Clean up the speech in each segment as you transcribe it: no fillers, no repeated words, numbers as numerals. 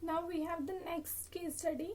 Now we have the next case study.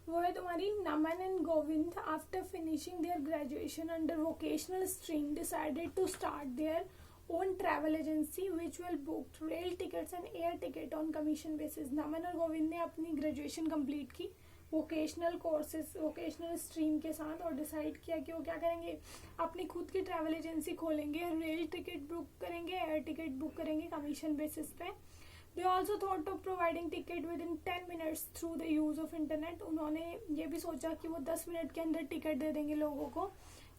वो है तुम्हारी Naman and Govind after finishing their graduation under vocational stream decided to start their own travel agency which will book rail tickets and air ticket on commission basis. Naman और गोविंद ने अपनी graduation complete की vocational courses vocational stream के साथ और decide किया कि वो क्या करेंगे, अपनी खुद की ट्रैवल एजेंसी खोलेंगे, रेल टिकट बुक करेंगे, एयर टिकट बुक करेंगे कमीशन बेसिस पे। They also thought of providing ticket with in 10 minutes through the use of internet. उन्होंने ये भी सोचा कि वो 10 मिनट के अंदर टिकट दे देंगे लोगों को,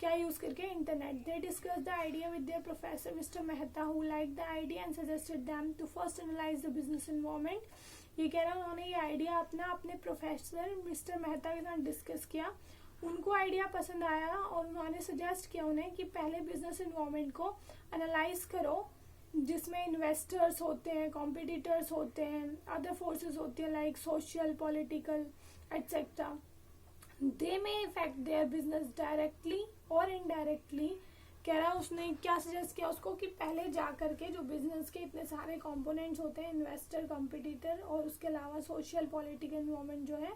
क्या यूज करके, internet. They discuss the idea with their professor mister Mehta who like the idea and suggested them to first analyse the business environment. ये कह रहा है उन्होंने ये आइडिया अपने प्रोफेसर मिस्टर मेहता के साथ डिस्कस किया, उनको आइडिया पसंद आया और उन्होंने सजेस्ट किया उन्हें कि पहले बिजनेस एनवायरनमेंट को एनालाइज करो जिसमें इन्वेस्टर्स होते हैं, कॉम्पिटिटर्स होते हैं, अदर फोर्सेस होती हैं लाइक सोशल, पॉलिटिकल एटसेट्रा। दे में इफेक्ट देयर बिजनेस डायरेक्टली और इनडायरेक्टली। कह रहा है उसने क्या सजेस्ट किया उसको कि पहले जा करके जो बिजनेस के इतने सारे कंपोनेंट्स होते हैं, इन्वेस्टर, कॉम्पिटिटर और उसके अलावा सोशल पॉलिटिकल एनवायरनमेंट जो है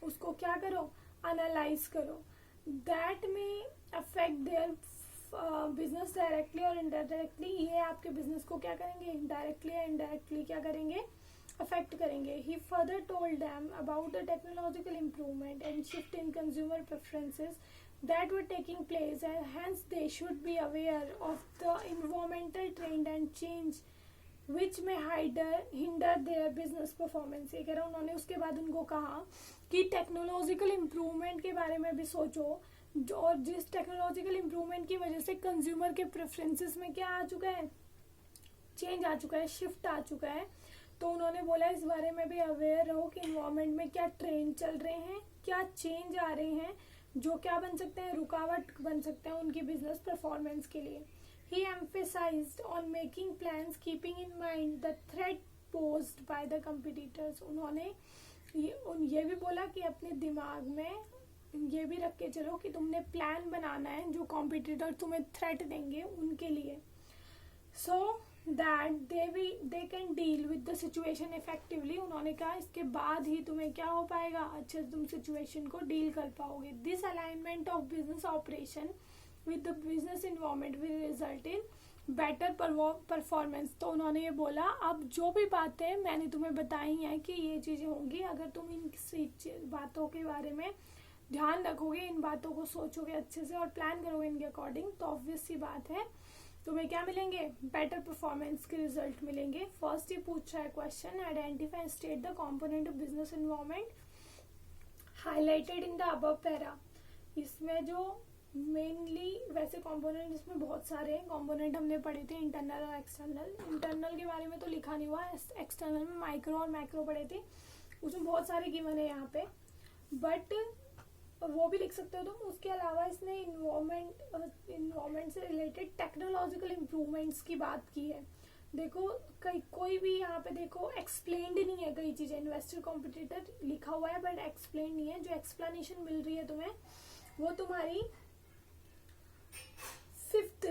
उसको क्या करो, एनालाइज करो। दैट में अफेक्ट देयर बिजनेस डायरेक्टली और इनडायरेक्टली। ये आपके बिजनेस को क्या करेंगे, डायरेक्टली या इनडायरेक्टली क्या करेंगे, अफेक्ट करेंगे। He further told them about the technological improvement and shift in consumer preferences that were taking place and hence they should be aware of the environmental trend and change which may hinder their business performance। ये कह रहा उन्होंने उसके बाद उनको कहा कि technological improvement के बारे में भी सोचो और जिस टेक्नोलॉजिकल इम्प्रूवमेंट की वजह से कंज्यूमर के प्रेफरेंसेस में क्या आ चुका है, चेंज आ चुका है, शिफ्ट आ चुका है। तो उन्होंने बोला इस बारे में भी अवेयर रहो कि इन्वायरमेंट में क्या ट्रेंड चल रहे हैं, क्या चेंज आ रहे हैं जो क्या बन सकते हैं, रुकावट बन सकते हैं उनकी बिजनेस परफॉर्मेंस के लिए। He emphasized on making plans keeping in mind the threat posed by the competitors. उन्होंने ये भी बोला कि अपने दिमाग में ये भी रख के चलो कि तुमने प्लान बनाना है जो कॉम्पिटिटर तुम्हें थ्रेट देंगे उनके लिए, so that they can deal with the situation effectively. उन्होंने कहा इसके बाद ही तुम्हें क्या हो पाएगा, अच्छे से तुम सिचुएशन को डील कर पाओगे। This alignment of business operation with the business environment will result in better performance. तो उन्होंने ये बोला अब जो भी बातें मैंने तुम्हें बताई हैं कि ये चीजें होंगी, अगर तुम इन बातों के बारे में ध्यान रखोगे, इन बातों को सोचोगे अच्छे से और प्लान करोगे इनके अकॉर्डिंग, तो ऑब्वियस सी बात है तुम्हें क्या मिलेंगे, बेटर परफॉर्मेंस के रिजल्ट मिलेंगे। फर्स्ट ये पूछ रहा है question, identify state the component of business environment highlighted in the above para. इसमें जो मेनली वैसे कंपोनेंट, इसमें बहुत सारे कंपोनेंट हमने पढ़े थे, इंटरनल और एक्सटर्नल। इंटरनल के बारे में तो लिखा नहीं हुआ, एक्सटर्नल में माइक्रो और मैक्रो पढ़े थे, उसमें बहुत सारे गिवन है यहाँ पे, बट वो भी लिख सकते हो तुम। उसके अलावा इसने इन्वायरमेंट से रिलेटेड टेक्नोलॉजिकल इम्प्रूवमेंट्स की बात की है। देखो कोई भी यहाँ पे देखो एक्सप्लेन्ड नहीं है, कई चीजें इन्वेस्टर कॉम्पिटिटर लिखा हुआ है बट एक्सप्लेन नहीं है। जो एक्सप्लेनेशन मिल रही है तुम्हें वो तुम्हारी फिफ्थ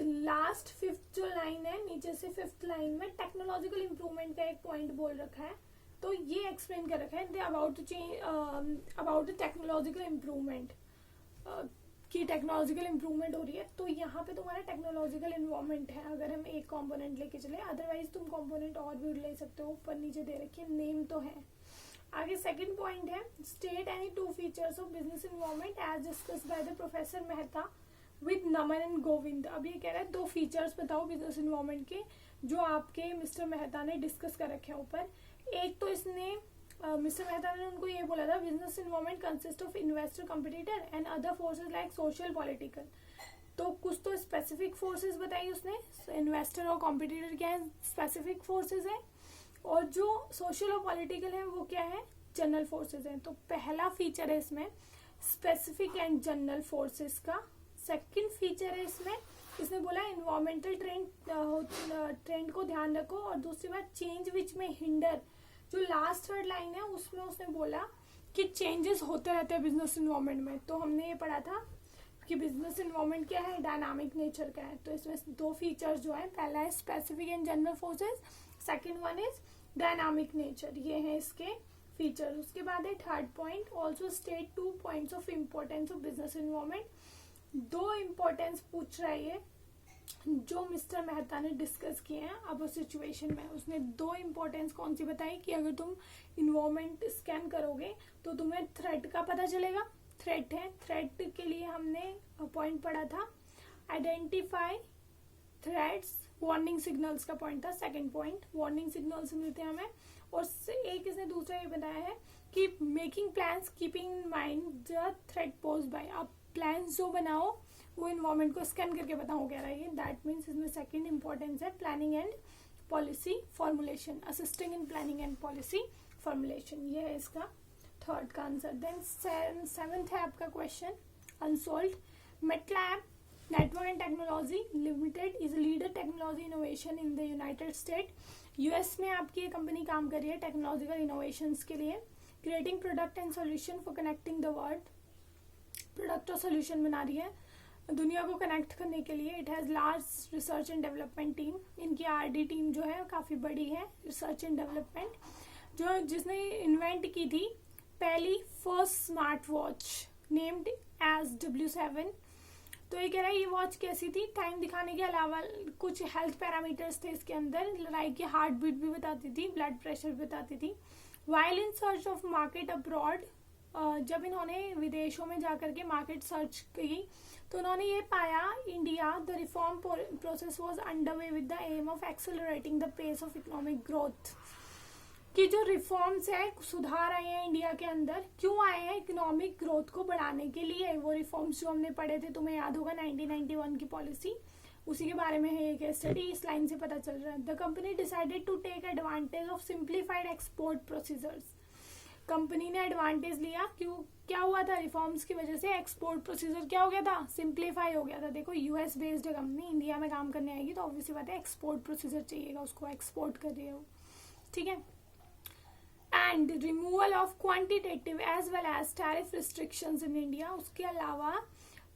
जो लाइन है नीचे से, फिफ्थ लाइन में टेक्नोलॉजिकल इम्प्रूवमेंट का एक पॉइंट बोल रखा है, तो ये एक्सप्लेन कर रखा है अबाउट द टेक्नोलॉजिकल इम्प्रूवमेंट की टेक्नोलॉजिकल इम्प्रूवमेंट हो रही है। तो यहाँ पे तुम्हारा टेक्नोलॉजिकल इन्वायरमेंट है अगर हम एक कंपोनेंट लेके चले, अदरवाइज तुम कंपोनेंट और भी ले सकते हो, ऊपर नीचे दे रखी है, नेम तो है। आगे सेकंड पॉइंट है state any two features of business environment as discussed by the professor Mehta with Naman and Govind. अब ये कह रहा है दो फीचर्स बताओ बिजनेस इन्वायरमेंट के जो आपके मिस्टर मेहता ने डिस्कस कर रखे हैं ऊपर। एक तो इसने मिस्टर मेहता ने उनको ये बोला था business environment consist of investor, competitor and other forces like social, political. तो कुछ तो स्पेसिफिक फोर्सेस बताई उसने, इन्वेस्टर और कॉम्पिटिटर क्या है, स्पेसिफिक फोर्सेस है, और जो सोशल और पॉलिटिकल है वो क्या है, जनरल फोर्सेस है। तो पहला फीचर है इसमें स्पेसिफिक एंड जनरल फोर्सेस का। सेकंड फीचर है इसमें, इसने बोला इन्वायरमेंटल ट्रेंड को ध्यान रखो, और दूसरी बात चेंज विच में हिंडर। जो लास्ट थर्ड लाइन है उसमें उसने बोला कि चेंजेस होते रहते हैं बिजनेस इन्वायरमेंट में। तो हमने ये पढ़ा था कि बिजनेस इन्वायरमेंट क्या है, डायनामिक नेचर का है। तो इसमें दो फीचर्स जो है, पहला है specific and general forces, second one is dynamic nature. ये है इसके फीचर। उसके बाद है third point, also state 2 points of importance of business environment. 2 importance पूछ रहा है ये जो मिस्टर मेहता ने डिस्कस किए हैं अब उस सिचुएशन में। उसने 2 इम्पोर्टेंस कौन सी बताई कि अगर तुम इन्वायरमेंट स्कैन करोगे तो तुम्हें थ्रेट का पता चलेगा। थ्रेट है, थ्रेट के लिए हमने पॉइंट पढ़ा था आइडेंटिफाई थ्रेट्स, वार्निंग सिग्नल्स का पॉइंट था सेकंड पॉइंट, वार्निंग सिग्नल्स मिलते हैं हमें। और एक इसने दूसरा ये बताया है कि making plans keeping in mind the threat pose by. आप प्लान्स जो बनाओ वो इन्वायरमेंट को स्कैन करके बताओ कह रहा है ये। दैट मीन्स इसमें सेकंड इंपॉर्टेंस है planning and policy formulation, assisting in planning and policy formulation. ये है इसका थर्ड का आंसर। देन सेवेंथ है आपका question unsolved. Metlab network and technology limited is leader technology innovation in the United State. US में आपकी ये कंपनी काम कर रही है टेक्नोलॉजिकल इनोवेशंस के लिए। Creating product and solution for connecting the world, product और सोल्यूशन बना रही है दुनिया को कनेक्ट करने के लिए। It has large research and development team. इनकी आरडी टीम जो है काफ़ी बड़ी है, रिसर्च एंड डेवलपमेंट, जो जिसने इन्वेंट की थी पहली first smart watch named as W7। तो ये कह रहा है ये वॉच कैसी थी, टाइम दिखाने के अलावा कुछ हेल्थ पैरामीटर्स थे इसके अंदर, लाइक की हार्ट बीट भी बताती थी, ब्लड प्रेशर भी बताती थी। While in search of market abroad, जब इन्होंने विदेशों में जाकर के मार्केट सर्च की तो उन्होंने ये पाया India the reform process was underway with the aim of accelerating the pace of economic growth. कि जो रिफॉर्म्स है, सुधार आए हैं इंडिया के अंदर, क्यों आए हैं, इकोनॉमिक ग्रोथ को बढ़ाने के लिए। वो रिफॉर्म्स जो हमने पढ़े थे, तुम्हें याद होगा 1991 की पॉलिसी, उसी के बारे में है ये केस स्टडी। इस लाइन से पता चल रहा है the company decided to take advantage of simplified export procedures. Company ने एडवांटेज लिया, क्यों, क्या हुआ था, रिफॉर्म्स की वजह से एक्सपोर्ट प्रोसीजर क्या हो गया था, सिंप्लीफाई हो गया था। देखो यूएस बेस्ड कंपनी इंडिया में काम करने आएगी तो ऑब्वियसली बात है एक्सपोर्ट प्रोसीजर चाहिएगा, उसको एक्सपोर्ट कर रही है वो, ठीक है। And removal of quantitative as well as tariff restrictions in India. उसके अलावा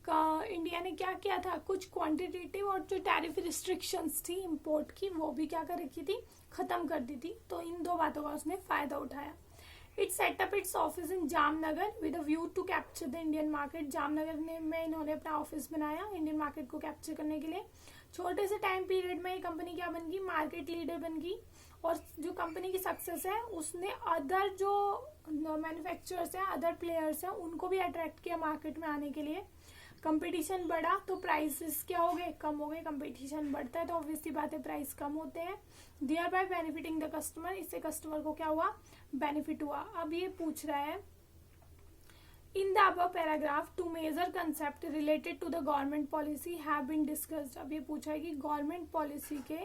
इंडिया ने क्या किया था, कुछ क्वांटिटेटिव और जो टैरिफ रिस्ट्रिक्शंस थी इंपोर्ट की वो भी क्या कर रखी थी, खत्म कर दी थी। तो इन 2 बातों का उसने फायदा उठाया। It set up its office in Jamnagar with a view to capture the Indian market. Jamnagar में इन्होंने अपना ऑफिस बनाया इंडियन मार्केट को कैप्चर करने के लिए। छोटे से टाइम पीरियड में ये कंपनी क्या बन गई, मार्केट लीडर बन गई। और जो कंपनी की सक्सेस है उसने अदर जो मैन्युफैक्चरर्स हैं, अदर प्लेयर्स हैं, उनको भी अट्रैक्ट किया मार्केट में आने के लिए। कंपटीशन बढ़ा तो प्राइसेस क्या हो गए, कम हो गए। कंपटीशन बढ़ता है तो ऑब्वियसली बात है प्राइस कम होते हैं। Thereby benefiting the customer, इससे कस्टमर को क्या हुआ, बेनिफिट हुआ। अब ये पूछ रहा है in the above paragraph two major concept related to the government policy have been discussed. अब ये पूछा है कि गवर्नमेंट पॉलिसी के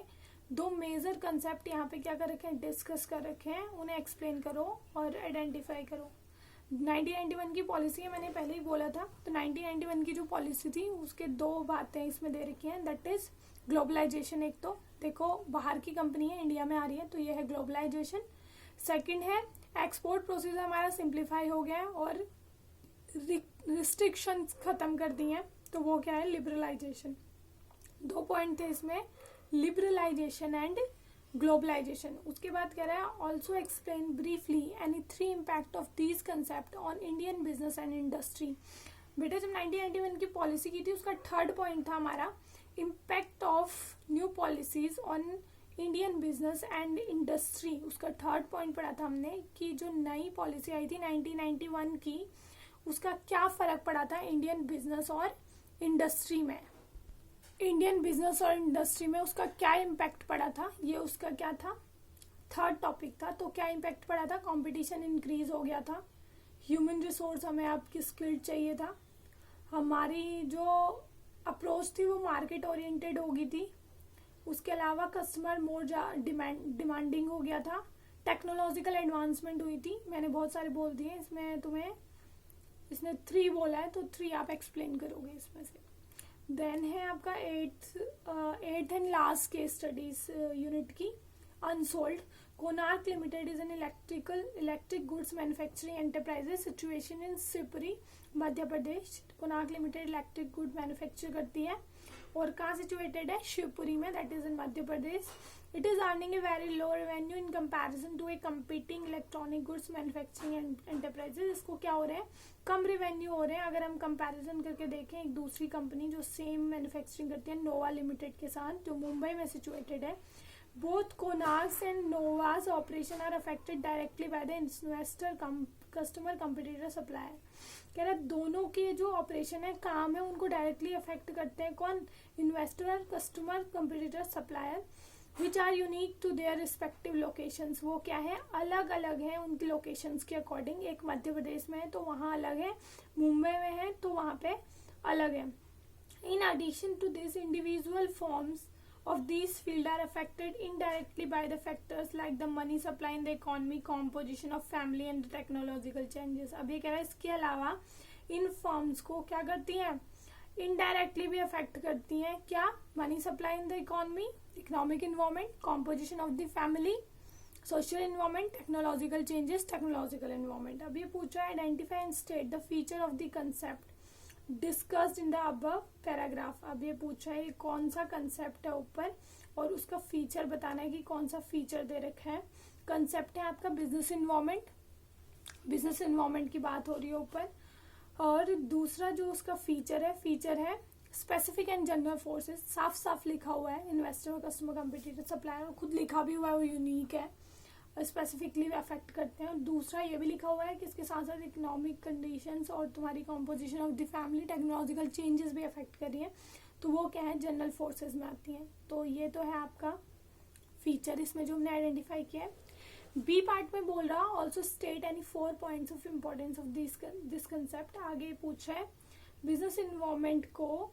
2 मेजर कंसेप्ट यहाँ पे क्या कर रखे हैं, डिस्कस कर रखे हैं, उन्हें एक्सप्लेन करो और आइडेंटिफाई करो। 1991 की पॉलिसी है, मैंने पहले ही बोला था। तो 1991 की जो पॉलिसी थी उसके 2 बातें इसमें दे रखी हैं, दैट इज ग्लोबलाइजेशन। एक तो देखो बाहर की कंपनी है इंडिया में आ रही है तो ये है ग्लोबलाइजेशन। सेकंड है एक्सपोर्ट प्रोसीजर हमारा सिंप्लीफाई हो गया है और रिस्ट्रिक्शंस खत्म कर दी हैं, तो वो क्या है, लिबरलाइजेशन। 2 पॉइंट थे इसमें, लिबरलाइजेशन एंड ग्लोबलाइजेशन। उसके बाद कह रहा है also explain briefly any 3 impact of these concept on Indian business and industry. बेटा जब 1991 की पॉलिसी की थी उसका 3rd पॉइंट था हमारा impact of new policies on Indian business and industry. उसका 3rd पॉइंट पढ़ा था हमने कि जो नई पॉलिसी आई थी 1991 की, उसका क्या फर्क पड़ा था इंडियन बिजनेस और इंडस्ट्री में। इंडियन बिजनेस और इंडस्ट्री में उसका क्या इम्पैक्ट पड़ा था, ये उसका क्या था, 3rd टॉपिक था। तो क्या इम्पैक्ट पड़ा था, कंपटीशन इंक्रीज हो गया था, ह्यूमन रिसोर्स हमें आपकी स्किल्ड चाहिए था, हमारी जो अप्रोच थी वो मार्केट ओरिएंटेड हो गई थी, उसके अलावा कस्टमर मोर डिमांडिंग हो गया था, टेक्नोलॉजिकल एडवांसमेंट हुई थी। मैंने बहुत सारे बोल दिए, इसमें तुम्हें इसने 3 बोला है तो 3 आप एक्सप्लेन करोगे इसमें से। देन है आपका 8th and last case studies unit की unsolved. Konark limited is an electric goods manufacturing enterprises situation in Sipri Madhya Pradesh. Konark limited electric good manufacture करती है और कहाँ सिचुएटेड है, शिवपुरी में, that is in Madhya Pradesh. It is earning a very low revenue in comparison to a competing electronic goods manufacturing enterprises. इसको क्या हो रहा है, कम रेवेन्यू हो रहे हैं. अगर हम कंपैरिजन करके देखें एक दूसरी कंपनी जो सेम मैन्युफैक्चरिंग करती है नोवा लिमिटेड के साथ, जो मुंबई में सिचुएटेड है. Both Konark's and Nova's operation are affected directly by the investor customer competitor supplier. कह रहा दोनों के जो ऑपरेशन है, काम है, उनको डायरेक्टली अफेक्ट करते हैं. कौन, इन्वेस्टर और customer competitor supplier, which are unique to their respective locations. वो क्या है, अलग अलग है उनकी लोकेशंस के अकॉर्डिंग. एक मध्य प्रदेश में है तो वहाँ अलग है, मुंबई में है तो वहाँ पे अलग है. In addition to this, individual forms of these field are affected indirectly by the factors like the money supply in the economy, composition of family and technological changes. अब ये कह रहा है इसके अलावा इन फॉर्म्स को क्या करती हैं, इनडायरेक्टली भी अफेक्ट करती हैं. क्या, money supply in the economy, economic environment, composition of the family, social environment, technological changes, technological environment. अब ये पूछा है identify and state the feature of the concept discussed in the above paragraph. अब ये पूछा है कौन सा कंसेप्ट है ऊपर और उसका फीचर बताना है कि कौन सा फीचर दे रखा है. कंसेप्ट है आपका बिजनेस इन्वायरमेंट, बिजनेस इन्वायरमेंट की बात हो रही है ऊपर. और दूसरा जो उसका फीचर है स्पेसिफिक एंड जनरल फोर्सेस. साफ साफ लिखा हुआ है, इन्वेस्टर और कस्टमर कंपटीटर सप्लायर, खुद लिखा भी हुआ है, वो यूनिक है, स्पेसिफिकली अफेक्ट करते हैं. और दूसरा ये भी लिखा हुआ है कि इसके साथ साथ इकोनॉमिक कंडीशंस और तुम्हारी composition of the family, technological changes भी अफेक्ट कर रही हैं. तो वो क्या है, जनरल फोर्सेस में आती हैं. तो ये तो है आपका फीचर इसमें जो हमने आइडेंटिफाई किया है. बी पार्ट में बोल रहा also state any 4 points of importance of this concept. आगे पूछा है बिजनेस इन्वायरमेंट को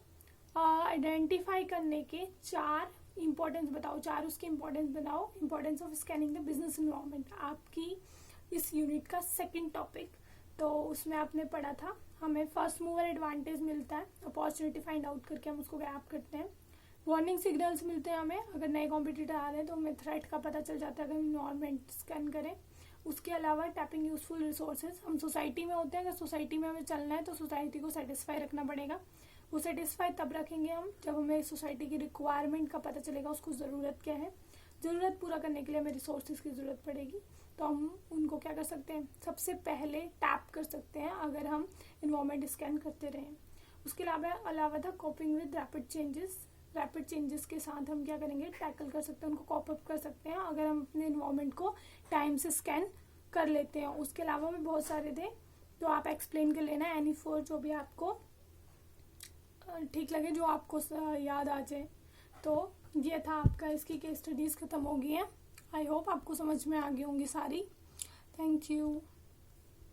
आइडेंटिफाई करने के 4 इम्पोर्टेंस बताओ, 4 उसके इम्पोर्टेंस बताओ. Importance of scanning the business environment आपकी इस यूनिट का सेकंड टॉपिक. तो उसमें आपने पढ़ा था हमें फर्स्ट मूवर एडवांटेज मिलता है, अपॉर्चुनिटी फाइंड आउट करके हम उसको ग्रैब करते हैं. वार्निंग सिग्नल्स मिलते हैं हमें, अगर नए कॉम्पिटिटर आ रहे हैं तो हमें थ्रेट का पता चल जाता है अगर इन्वायरमेंट स्कैन करें. उसके अलावा टैपिंग यूजफुल रिसोर्सेज. हम सोसाइटी में होते हैं, अगर सोसाइटी में हमें चलना है तो सोसाइटी को सेटिस्फाई रखना पड़ेगा. वो सेटिस्फाई तब रखेंगे हम जब हमें सोसाइटी की रिक्वायरमेंट का पता चलेगा, उसको ज़रूरत क्या है. ज़रूरत पूरा करने के लिए हमें रिसोर्सेज की ज़रूरत पड़ेगी, तो हम उनको क्या कर सकते हैं, सबसे पहले टैप कर सकते हैं अगर हम इन्वायरमेंट स्कैन करते रहें. उसके अलावा था कोपिंग विद रैपिड चेंजेस के साथ हम क्या करेंगे, टैकल कर सकते हैं, उनको कॉप अप कर सकते हैं अगर हम अपने इन्वायरमेंट को टाइम से स्कैन कर लेते हैं. उसके अलावा भी बहुत सारे थे तो आप एक्सप्लेन कर लेना एनी 4 जो भी आपको ठीक लगे, जो आपको याद आ जाए. तो ये था आपका, इसकी केस स्टडीज़ ख़त्म हो गई हैं. आई होप आपको समझ में आ गई होंगी सारी. Thank you.